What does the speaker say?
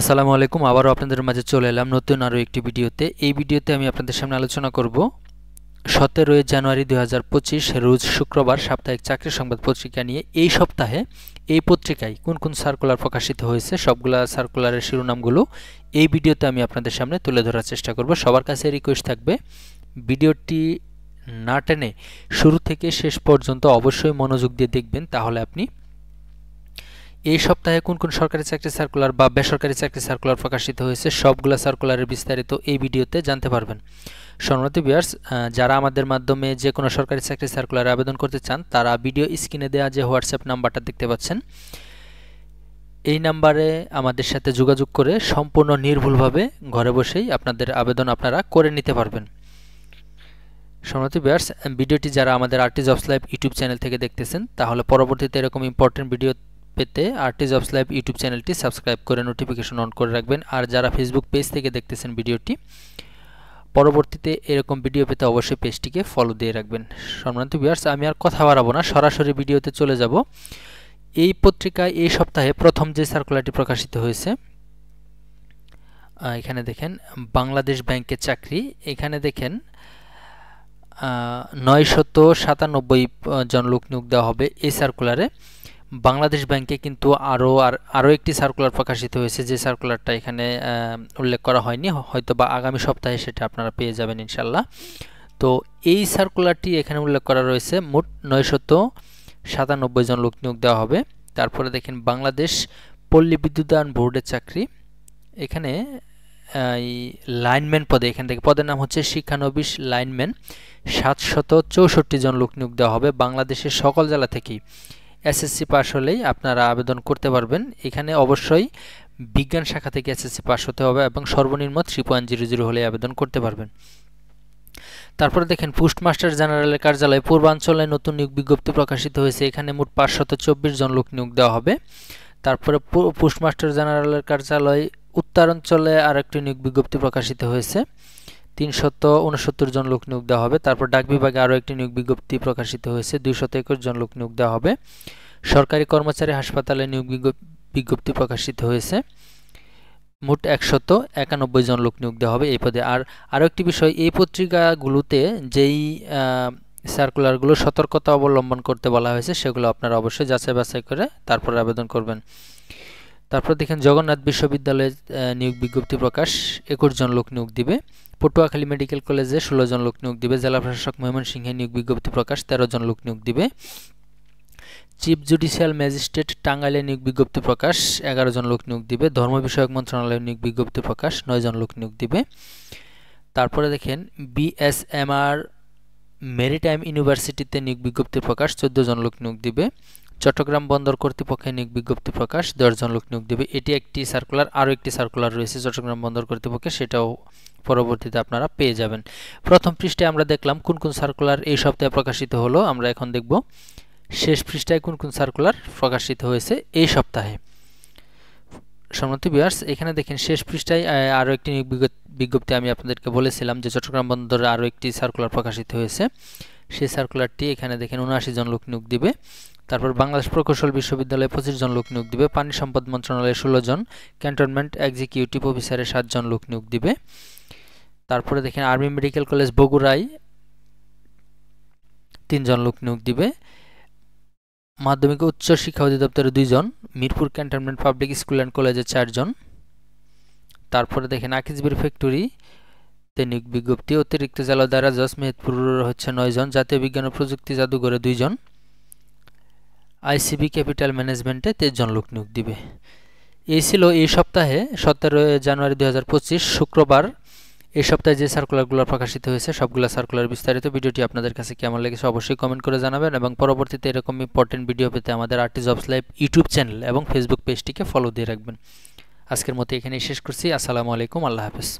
আসসালামু আলাইকুম। আবারও আপনাদের মাঝে চলে এলাম নতুন আরও একটি ভিডিওতে। এই ভিডিওতে আমি আপনাদের সামনে আলোচনা করব 17 জানুয়ারি 2025 রোজ শুক্রবার সাপ্তাহিক চাকরি সংবাদ পত্রিকা নিয়ে। এই সপ্তাহে এই পত্রিকায় কোন কোন সার্কুলার প্রকাশিত হয়েছে সবগুলা সার্কুলারের শিরোনামগুলো এই ভিডিওতে আমি আপনাদের সামনে তুলে ধরার চেষ্টা করব। সবার কাছে রিকোয়েস্ট থাকবে ভিডিওটি না টেনে শুরু থেকে শেষ পর্যন্ত অবশ্যই মনোযোগ দিয়ে দেখবেন, তাহলে আপনি এই সপ্তাহে কোন কোন সরকারি চাকরি সার্কুলার বা বেসরকারি চাকরি সার্কুলার প্রকাশিত হয়েছে সবগুলা সার্কুলারের বিস্তারিত এই ভিডিওতে জানতে পারবেন। সম্মানিত ভিউয়ার্স, যারা আমাদের মাধ্যমে যে কোনো সরকারি চাকরি সার্কুলারে আবেদন করতে চান তারা ভিডিও স্ক্রিনে দেওয়া যে হোয়াটসঅ্যাপ নাম্বারটা দেখতে পাচ্ছেন এই নাম্বারে আমাদের সাথে যোগাযোগ করে সম্পূর্ণ নির্ভুলভাবে ঘরে বসেই আপনাদের আবেদন আপনারা করে নিতে পারবেন। সম্মানিত ভিউয়ার্স, ভিডিওটি যারা আমাদের RT jobs live YouTube channel থেকে দেখতেছেন তাহলে পরবর্তীতে এরকম ইম্পর্টেন্ট ভিডিও পেতে আরটি জবস লাইভ ইউটিউব চ্যানেলটি সাবস্ক্রাইব করে নোটিফিকেশন অন করে রাখবেন। আর যারা ফেসবুক পেজ থেকে দেখতেছেন ভিডিওটি, পরবর্তীতে এরকম ভিডিও পেতে অবশ্যই পেজটিকে ফলো দিয়ে রাখবেন। সম্মানিত ভিউয়ার্স, আমি আর কথা বাড়াবো না, সরাসরি ভিডিওতে চলে যাব। এই পত্রিকায় এই সপ্তাহে প্রথম যে সার্কুলারটি প্রকাশিত হয়েছে, এখানে দেখেন বাংলাদেশ ব্যাংকের চাকরি। এখানে দেখেন 997 জন লোক নিয়োগ দেওয়া হবে এই সার্কুলারে। বাংলাদেশ ব্যাংকে কিন্তু আরও একটি সার্কুলার প্রকাশিত হয়েছে, যে সার্কুলারটা এখানে উল্লেখ করা হয়নি, হয়তো বা আগামী সপ্তাহে সেটা আপনারা পেয়ে যাবেন ইনশাল্লাহ। তো এই সার্কুলারটি এখানে উল্লেখ করা রয়েছে, মোট 997 জন লোক নিয়োগ দেওয়া হবে। তারপরে দেখেন বাংলাদেশ পল্লী বিদ্যুতায়ন বোর্ডের চাকরি। এখানে এই লাইনম্যান পদে, এখান থেকে পদের নাম হচ্ছে শিক্ষানবিশ লাইনম্যান, 764 জন লোক নিয়োগ দেওয়া হবে। বাংলাদেশের সকল জেলা থেকেই এসএসসি পাস হলেই আপনারা আবেদন করতে পারবেন। এখানে অবশ্যই বিজ্ঞান শাখা থেকে এসএসসি পাস হতে হবে এবং সর্বনিম্ন 3.00 হলে আবেদন করতে পারবেন। তারপরে দেখেন পোস্টমাস্টার জেনারেলের কার্যালয়ে পূর্বাঞ্চলে নতুন নিয়োগ বিজ্ঞপ্তি প্রকাশিত হয়েছে। এখানে মোট 524 জন লোক নিয়োগ দেওয়া হবে। তারপরে পোস্টমাস্টার জেনারেলের কার্যালয় উত্তরাঞ্চলে আরেকটি নিয়োগ বিজ্ঞপ্তি প্রকাশিত হয়েছে, 369 জন লোক নিয়োগ দেওয়া হবে। তারপর ডাক বিভাগে আরও একটি নিয়োগ বিজ্ঞপ্তি প্রকাশিত হয়েছে, 221 জন লোক নিয়োগ দেওয়া হবে। সরকারি কর্মচারী হাসপাতালে নিয়োগ বিজ্ঞপ্তি প্রকাশিত হয়েছে, মোট 191 জন লোক নিয়োগ দেওয়া হবে এই পদে। আরও একটি বিষয়, এই পত্রিকাগুলোতে যেই সার্কুলারগুলো সতর্কতা অবলম্বন করতে বলা হয়েছে সেগুলো আপনারা অবশ্যই যাচাই বাছাই করে তারপর আবেদন করবেন। তারপর দেখেন জগন্নাথ বিশ্ববিদ্যালয়ে নিয়োগ বিজ্ঞপ্তি প্রকাশ, 21 জন লোক নিয়োগ দিবে। পটুয়াখালী মেডিকেল কলেজে 16 জন লোক নিয়োগ দিবে। জেলা প্রশাসক ময়মনসিংহে নিয়োগ বিজ্ঞপ্তি প্রকাশ, 13 জন লোক নিয়োগ দিবে। চিফ জুডিশিয়াল ম্যাজিস্ট্রেট টাঙ্গাইলে নিয়োগ বিজ্ঞপ্তি প্রকাশ, 11 জন লোক নিয়োগ দিবে। ধর্ম বিষয়ক মন্ত্রণালয়ে নিয়োগ বিজ্ঞপ্তি প্রকাশ, 9 জন লোক নিয়োগ দিবে। তারপরে দেখেন বিএসএমআর মেরিটাইম ইউনিভার্সিটিতে নিয়োগ বিজ্ঞপ্তি প্রকাশ, 14 জন লোক নিয়োগ দিবে। চট্টগ্রাম বন্দর কর্তৃপক্ষে নিয়োগ বিজ্ঞপ্তি প্রকাশ, 10 জন লোক নিয়োগ দেবে। এটি একটি সার্কুলার। আরও একটি সার্কুলার রয়েছে চট্টগ্রাম বন্দর কর্তৃপক্ষে, সেটাও পরবর্তীতে আপনারা পেয়ে যাবেন। প্রথম পৃষ্ঠায় আমরা দেখলাম কোন কোন সার্কুলার এই সপ্তাহে প্রকাশিত হলো। আমরা এখন দেখব শেষ পৃষ্ঠায় কোন কোন সার্কুলার প্রকাশিত হয়েছে এই সপ্তাহে। সম্মানিত ভিউয়ার্স, এখানে দেখেন শেষ পৃষ্ঠায় আরও একটি নিয়োগ বিজ্ঞপ্তি আমি আপনাদেরকে বলেছিলাম যে চট্টগ্রাম বন্দরে আরও একটি সার্কুলার প্রকাশিত হয়েছে। সেই সার্কুলারটি এখানে দেখেন 79 জন লোক নিয়োগ দিবে। তারপর বাংলাদেশ প্রকৌশল বিশ্ববিদ্যালয়ে 25 জন লোক নিয়োগ দিবে। পানি সম্পদ মন্ত্রণালয়ে 16 জন, ক্যান্টনমেন্ট এক্সিকিউটিভ অফিসারে 7 জন লোক নিয়োগ দিবে। তারপরে দেখেন আর্মি মেডিকেল কলেজ বগুড়ায় 3 জন লোক নিয়োগ দিবে। মাধ্যমিক উচ্চ শিক্ষা অধিদপ্তরে 2 জন, Mirpur cantonment public school and কলেজে 4 জন। তারপরে দেখেন আকিজবির ফ্যাক্টরিতে নিয়োগ বিজ্ঞপ্তি, অতিরিক্ত জেলা দায়রা জজ মেহেরপুর হচ্ছে 9 জন, জাতীয় বিজ্ঞান ও প্রযুক্তি জাদুঘরে 2 জন, আইসিবি ক্যাপিটাল ম্যানেজমেন্টে 23 জন লোক নিয়োগ দিবে। এই ছিল এই সপ্তাহে 17 জানুয়ারি 2025 শুক্রবার এই সপ্তাহে যে সার্কুলারগুলো প্রকাশিত হয়েছে সবগুলো সার্কুলার বিস্তারিত। ভিডিওটি আপনাদের কাছে কেমন লেগেছে অবশ্যই কমেন্ট করে জানাবেন এবং পরবর্তীতে এরকম ইম্পর্টেন্ট ভিডিও পেতে আমাদের RT jobs live YouTube channel এবং ফেসবুক পেজটিকে ফলো দিয়ে রাখবেন। আজকের মতো এখানেই শেষ করছি। আসসালামু আলাইকুম, আল্লাহ হাফেজ।